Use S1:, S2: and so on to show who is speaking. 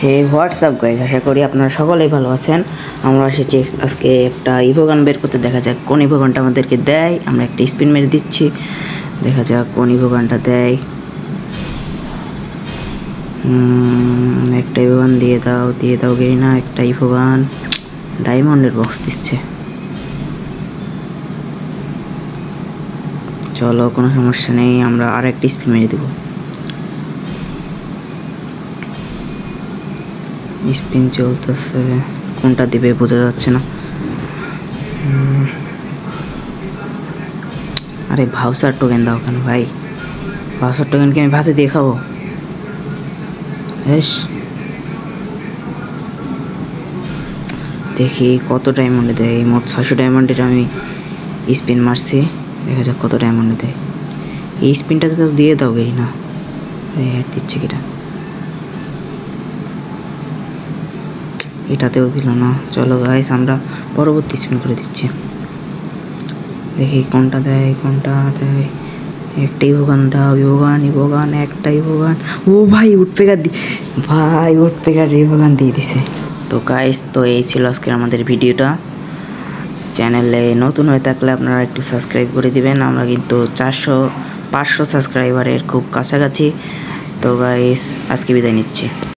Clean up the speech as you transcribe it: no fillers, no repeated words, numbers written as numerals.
S1: হে WhatsApp guys, আশা করি আপনারা সকলেই ভালো আছেন। আমরা এসেছি আজকে একটা ইভোগান বের করতে। দেখা যাক কোন ইভোগানটা আমাদেরকে দেয়। আমরা একটা স্পিন মেরে দিচ্ছি, দেখা যাক কোন ইভোগানটা দেয়। একটা ইভোগান দিয়ে দাও গেরিনা। একটা ইভোগান ডায়মন্ডের বক্স দিচ্ছে। চলো, কোনো সমস্যা নেই, আমরা আর একটা স্পিন মেরে দেবো। স্পিন চলতেছে, কোনটা দিবে বোঝা যাচ্ছে না। আরে ভাউচার টোকেন দাও কেন ভাই? ভাউচার টোকেনকে আমি ভাতে দিয়ে খাবো? বেশ, দেখি কত ডায়মন্ডে দেয়। মোট 600 ডায়মন্ডের আমি স্পিন মারছি, দেখা যাক কত ডায়মন্ডে দেয়। এই স্পিনটাতে তো দিয়ে দাও গেই না। অ্যাড দিচ্ছে কিটা, এটাতেও দিল না। চলো গাইস, আমরা পরবর্তী স্পিন করে দিচ্ছি, দেখি কোনটা দেয়। একটা ইভোগান দাও, ইভোগান একটা ইভোগান। ও ভাই, উডপেকার ইভোগান দিয়ে দিছে। তো গাইস, তো এই ছিল আজকের আমাদের ভিডিওটা। চ্যানেলে নতুন হয়ে থাকলে আপনারা একটু সাবস্ক্রাইব করে দিবেন। আমরা কিন্তু 400-500 সাবস্ক্রাইবারের খুব কাছাকাছি। তো গাইস, আজকে বিদায় নিচ্ছি।